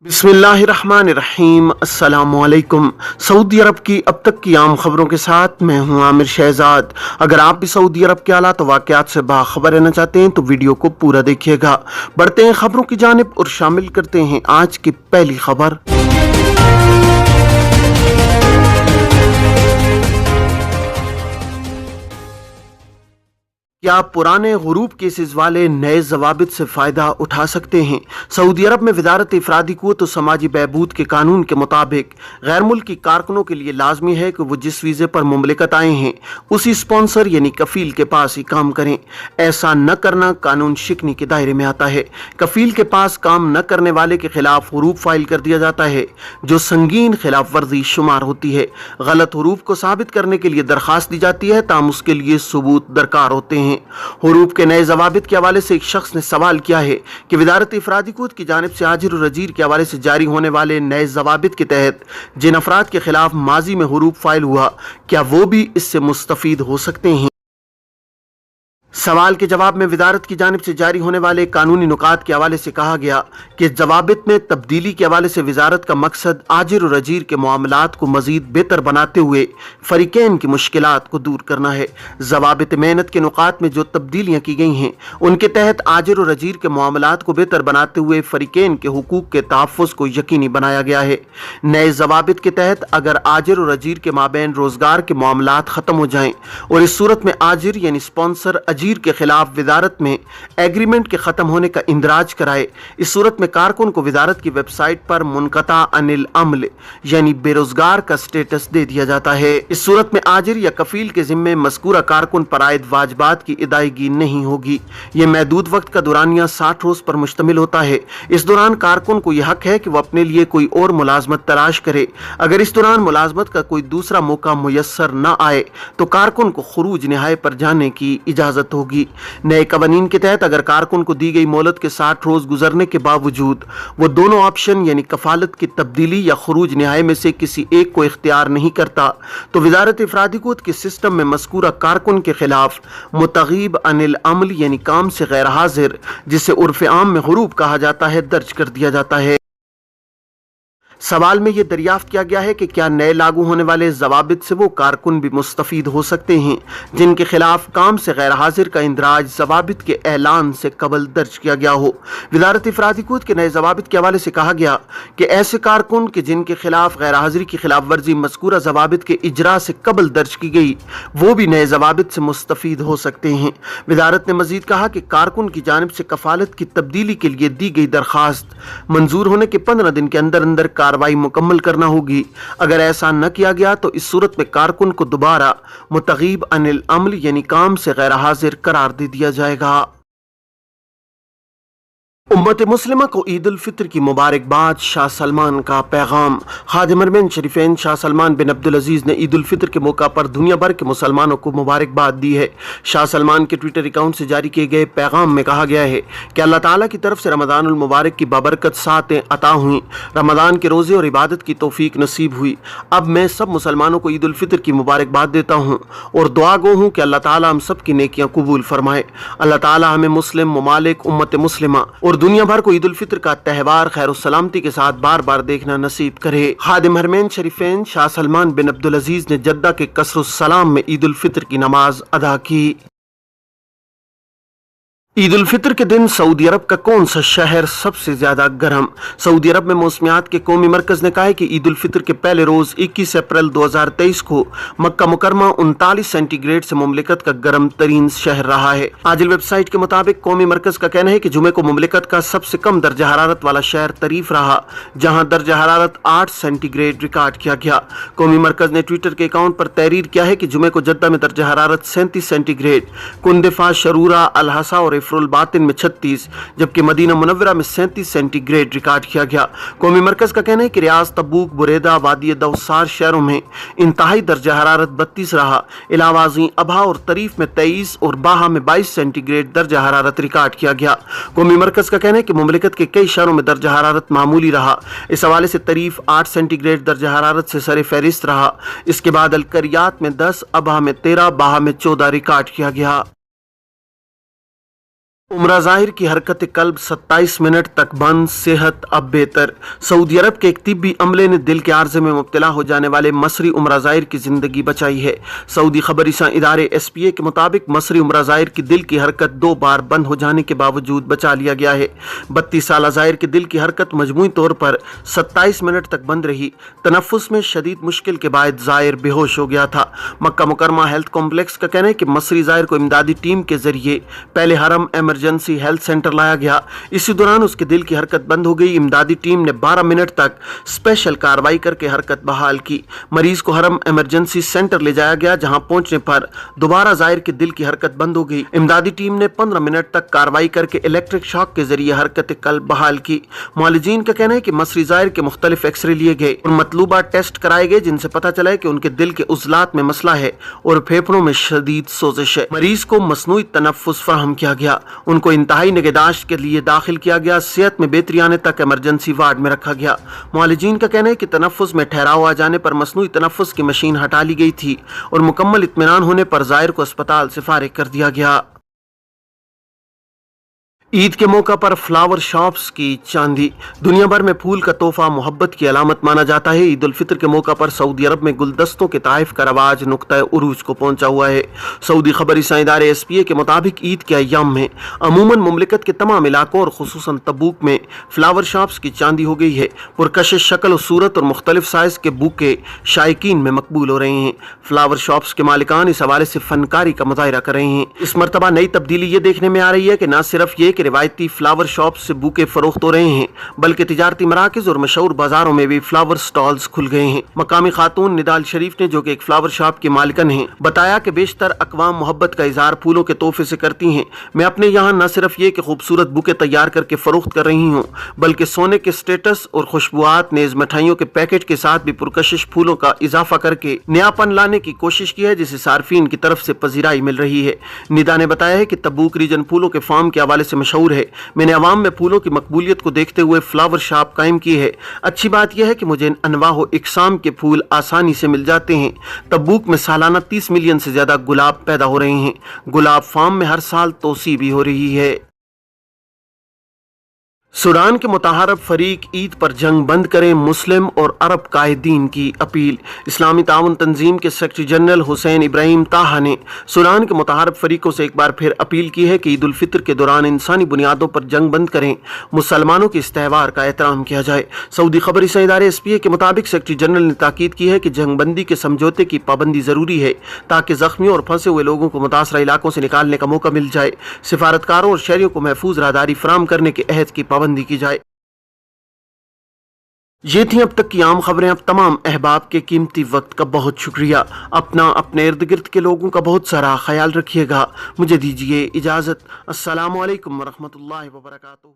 बिस्मिल्लाहिर्रहमानिर्रहीम। अस्सलामुअलैकुम। सऊदी अरब की अब तक की आम खबरों के साथ मैं हूं आमिर शहजाद। अगर आप भी सऊदी अरब के हालात वाक़यात से बाखबर रहना चाहते हैं तो वीडियो को पूरा देखिएगा। बढ़ते हैं खबरों की जानिब और शामिल करते हैं आज की पहली खबर। क्या आप पुराने गुरूब केसेस वाले नए जवाबित से फ़ायदा उठा सकते हैं? सऊदी अरब में वजारत इफरादी क़ुव्वत व समाजी बहबूद के कानून के मुताबिक गैर मुल्की कारकुनों के लिए लाजमी है कि वो जिस वीज़े पर मुमलिकत आए हैं उसी स्पॉन्सर यानी कफ़ील के पास ही काम करें। ऐसा न करना कानून शिकनी के दायरे में आता है। कफ़ील के पास काम न करने वाले के खिलाफ हुरूफ फाइल कर दिया जाता है जो संगीन खिलाफ वर्जी शुमार होती है। गलत हुरूफ को साबित करने के लिए दरख्वास्त दी जाती है ताम उसके लिए सबूत दरकार होते हैं। हुरूफ के नए जवाबित के हवाले से एक शख्स ने सवाल किया है कि वजारत इफरादी क़ुव्वत की जानिब से आजिर और अजीर के हवाले से जारी होने वाले नए जवाबित के तहत जिन अफराद के खिलाफ माजी में हुरूफ फाइल हुआ, क्या वो भी इससे मुस्तफीद हो सकते हैं? सवाल के जवाब में वजारत की जानिब से जारी होने वाले कानूनी नुकात के हवाले से कहा गया कि जवाबित में तब्दीली के हवाले से वजारत का मकसद आजिर और अजीर के मामलात को मजीद बेहतर बनाते हुए फरीकैन की मुश्किलात को दूर करना है। जवाबित मेहनत के नुकात में जो तब्दीलियाँ की गई हैं उनके तहत आजिर और अजीर के मामलात को बेहतर बनाते हुए फरीकैन के हुकूक के तहफ़्फ़ुज़ को यकीनी बनाया गया है। नए जवाबित के तहत अगर आजिर और अजीर के माबैन रोज़गार के मामलात ख़त्म हो जाएँ और इस सूरत में आजिर यानी स्पॉन्सर अजीर के खिलाफ वजारत में एग्रीमेंट के खत्म होने का इंदराज कराए, इस सूरत में कारकुन को वजारत की वेबसाइट पर मुनक़ता अनिल अमल यानी बेरोजगार का स्टेटस दे दिया जाता है। इस सूरत में आजिर या कफील के जिम्मे मज़कूरा कारकुन पर आयद वाजिबात की अदायगी नहीं होगी। यह महदूद वक्त का दुरानिया 60 रोज पर मुश्तमिल होता है। इस दौरान कारकुन को यह हक है कि वह अपने लिए कोई और मुलाजमत तलाश करे। अगर इस दौरान मुलाजमत का कोई दूसरा मौका मुयस्सर न आए तो कारकुन को खुरूज निहाय पर जाने की इजाजत होगी। नए कवानीन के तहत अगर कारकुन को दी गई मोहलत के 60 रोज गुजरने के बावजूद वो दोनों ऑप्शन यानी कफालत की तब्दीली या खुरूज निहाय में से किसी एक को इख्तियार नहीं करता तो वजारत इफरादी क़ुव्वत के सिस्टम में मज़कूरा कारकुन के खिलाफ मुतग़ीब अनिल अमल यानी काम से गैर हाजिर, जिसे उर्फ़ आम में हुरूफ कहा जाता है, दर्ज कर दिया जाता है। सवाल में यह दरियाफ्त किया गया है कि क्या नए लागू होने वाले जवाबित से वो कारकुन भी मुस्तफीद हो सकते हैं जिनके खिलाफ काम से गैर हाजिर का इंदराज जवाबित के ऐलान से कबल दर्ज किया गया हो। वजारत इफरादी क़ुव्वत के नए जवाबित के हवाले से कहा गया कि ऐसे कारकुन के जिनके खिलाफ गैर हाजिरी की खिलाफ वर्जी मज़कूरा जवाबित के इजरा से कबल दर्ज की गई वो भी नए जवाबित से मुस्तफीद हो सकते हैं। वजारत ने मजीद कहा कि कारकुन की जानिब से कफालत की तब्दीली के लिए दी गई दरख्वास्त मंजूर होने के 15 दिन के अंदर अंदर कार्रवाई मुकम्मल करना होगी। अगर ऐसा न किया गया तो इस सूरत में कारकुन को दोबारा मुतग़ीब अनिल अमल यानी काम से गैर हाजिर करार दे दिया जाएगा। उम्मत मुस्लिमा को ईद उल फित्र की मुबारकबाद। शाह सलमान का पैगाम। खादिम हरमैन शरीफैन शाह सलमान बिन अब्दुल अजीज़ ने ईद उल फित्र के मौका पर दुनिया भर के मुसलमानों को मुबारकबाद दी है। शाह सलमान के ट्विटर अकाउंट से जारी किए गए पैगाम में कहा गया है कि अल्लाह ताला की तरफ से रमज़ानुल मुबारक की बाबरकत सातें अता हुई, रमज़ान के रोज़े और इबादत की तौफीक नसीब हुई। अब मैं सब मुसलमानों को ईद उल फित्र की मुबारकबाद देता हूँ और दुआ गो हूँ कि अल्लाह ताला हम सब की नेकियाँ कबूल फरमाए। अल्लाह ताला हमें मुस्लिम ममालिक उम्मत मुस्लिमा और दुनिया भर को ईद उल फित्र का त्यौहार खैर और सलामती के साथ बार बार देखना नसीब करे। खादिम हरमैन शरीफैन शाह सलमान बिन अब्दुल अजीज ने जद्दा के कसरुस सलाम में ईद उल फित्र की नमाज अदा की। ईद उल फित्र के दिन सऊदी अरब का कौन सा शहर सबसे ज्यादा गर्म? सऊदी अरब में मौसमियात के कौमी मरकज ने कहा है कि ईद उल फित्र के पहले रोज 21 अप्रैल 2023 को मक्का मुकरमा 39 सेंटीग्रेड से मुमलिकत का गर्म तरीन शहर रहा है। आजिल वेबसाइट के मुताबिक कौमी मरकज का कहना है कि जुमे को मुमलिकत का सबसे कम दर्जा हरारत वाला शहर तरीफ रहा जहाँ दर्जा हरारत 8 सेंटीग्रेड रिकॉर्ड किया गया। कौमी मरकज ने ट्विटर के अकाउंट पर तहरीर किया है कि जुमे को जद्दा में दर्जा हरारत 37 सेंटीग्रेड, कुंदिफा, शरूरा, अलहसा और इफरुल बातिन में 36 जबकि मदीना मुनव्वरा में 37 सेंटीग्रेड रिकॉर्ड किया गया। कौमी मरकज का कहना है कि रियाज, तबूक, बुरेदा, वादी दौसार शहरों में इंतहाई दर्जा हरारत 32 रहा। इलावाजी, अबहा और तरीफ में 23 और बाहा में 22 सेंटीग्रेड दर्जा हरारत रिकॉर्ड किया गया। कौमी मरकज का कहना है कि मुमलिकत के कई शहरों में दर्जा हरारत मामूली रहा। इस हवाले से तरीफ 8 सेंटीग्रेड दर्जा हरारत से सर फहरिस्त रहा। इसके बाद अलकरियात में 10, अबहा में 13, बाहा में 14 रिकॉर्ड किया गया। उमरा ज़ाहिर की हरकत कल्ब 27 मिनट तक बंद, सेहत अब बेहतर। सऊदी अरब के एक तिब्बी अमले ने दिल के आर्जे में मुब्तला हो जाने वाले मसरी उमरा ज़ाहिर की ज़िंदगी बचाई है। सऊदी खबरिसा इदारे SPA के मुताबिक मसरी उमरा ज़ाहिर की दिल की हरकत 2 बार बंद हो जाने के बावजूद बचा लिया गया है। 32 साल ज़ाहिर की दिल की हरकत मजमूई तौर पर 27 मिनट तक बंद रही। तनफ्फुस में शदीद मुश्किल के बाद ज़ाहिर बेहोश हो गया था। मक्का मुकरमा हेल्थ कॉम्प्लेक्स का कहना है कि मसरी ज़ाहिर को इमदादी टीम के जरिए पहले हरम इमरजेंसी हेल्थ सेंटर लाया गया। इसी दौरान उसके दिल की हरकत बंद हो गई। इमदादी टीम ने 12 मिनट तक स्पेशल कार्रवाई करके हरकत बहाल की। मरीज को हरम इमरजेंसी सेंटर ले जाया गया, जहां पहुंचने पर दोबारा ज़ाहिर के दिल की हरकत बंद हो गई। इमदादी टीम ने 15 मिनट तक कार्रवाई करके इलेक्ट्रिक शॉक के जरिए हरकत कल्ब बहाल की। मुआलिजीन का कहना है कि मसरी ज़ाहिर के मुख्तलिफ एक्सरे लिए गए और मतलूबा टेस्ट कराए गए, जिनसे पता चला है कि उनके दिल के उज़लात में मसला है और फेफड़ों में शदीद सोजिश है। मरीज को मसनूई तनफ्फुस फराहम किया गया। उनको इंतहाई निगहदाश्त के लिए दाखिल किया गया। सेहत में बेहतरी आने तक इमरजेंसी वार्ड में रखा गया। मुआलिजीन का कहना है कि तनफ्फुस में ठहराव आ जाने पर मसनूई तनफ्फुस की मशीन हटा ली गई थी और मुकम्मल इत्मीनान होने पर ज़ाहिर को अस्पताल से फारिग कर दिया गया। ईद के मौका पर फ्लावर शॉप्स की चांदी। दुनिया भर में फूल का तोहफा मोहब्बत की अलामत माना जाता है। ईद उल फितर के मौका पर सऊदी अरब में गुलदस्तों के तहफ़ का रवाज नुक्ता उरूज को पहुंचा हुआ है। सऊदी खबरिसा इदारे SPA के मुताबिक ईद के अय्याम में अमूमन मुमलिकत के तमाम इलाकों और खुसूसन तबूक में फ्लावर शॉप्स की चांदी हो गई है। पुरकशिश शक्ल और सूरत और मुख्तलिफ साइज के बुके शायकीन में मकबूल हो रहे हैं। फ्लावर शॉप्स के मालिकान इस हवाले से फनकारी का मुजाहिरा कर रहे हैं। इस मरतबा नई तब्दीली ये देखने में आ रही है कि न सिर्फ ये रिवायती फ्लावर शॉप से बुके फरोख्त हो रहे हैं, बल्कि तिजारती मराकज और मशहूर बाजारों में भी फ्लावर स्टॉल्स खुल गए हैं। मकामी खातून निदाल शरीफ ने, जो कि एक फ्लावर शॉप की मालिकन हैं, बताया कि बेशतर अकवाम मोहब्बत का इजहार फूलों के तोहफे से करती हैं। मैं अपने यहाँ न सिर्फ ये कि खूबसूरत बुके तैयार करके फरोख्त कर रही हूँ, बल्कि सोने के स्टेटस और खुशबुआत नेज मिठाइयों के पैकेट के साथ भी पुरकशिश फूलों का इजाफा करके नयापन लाने की कोशिश की है, जिसे सार्फिन की तरफ से पजीराई मिल रही है। निदा ने बताया है कि तबूक रीजन फूलों के फार्म के हवाले से मशहूर है। मैंने अवाम में फूलों की मकबूलियत को देखते हुए फ्लावर शॉप कायम की है। अच्छी बात यह है कि मुझे अनवाह इकसाम के फूल आसानी से मिल जाते हैं। तबूक में सालाना 30 मिलियन से ज्यादा गुलाब पैदा हो रहे हैं। गुलाब फार्म में हर साल तोसी भी हो रही है। सूडान के मुताहरब फरीक ईद पर जंग बंद करें, मुस्लिम और अरब कायदीन की अपील। इस्लामी ताउन तंजीम के सेक्रेटरी जनरल हुसैन इब्राहिम ताहा ने सूडान के मुताहरब फरीकों से एक बार फिर अपील की है कि ईद उल फितर के दौरान इंसानी बुनियादों पर जंग बंद करें, मुसलमानों के इस त्यौहार का एहतराम किया जाए। सऊदी खबरिसा इदारे SPA के मुताबिक सेक्रेटरी जनरल ने ताकीद की है कि जंग बंदी के समझौते की पाबंदी ज़रूरी है, ताकि जख्मियों और फंसे हुए लोगों को मुतासरा इलाकों से निकालने का मौका मिल जाए। सिफारतकारों और शहरियों को महफूज राहदारी फराहम करने के अहद की पाबंदी की जाए। ये थी अब तक की आम खबरें। अब तमाम अहबाब के कीमती वक्त का बहुत शुक्रिया। अपना अपने इर्द गिर्द के लोगों का बहुत सारा ख्याल रखिएगा। मुझे दीजिए इजाज़त। अस्सलामु अलैकुम वरहमतुल्लाहि वबरकातुहू।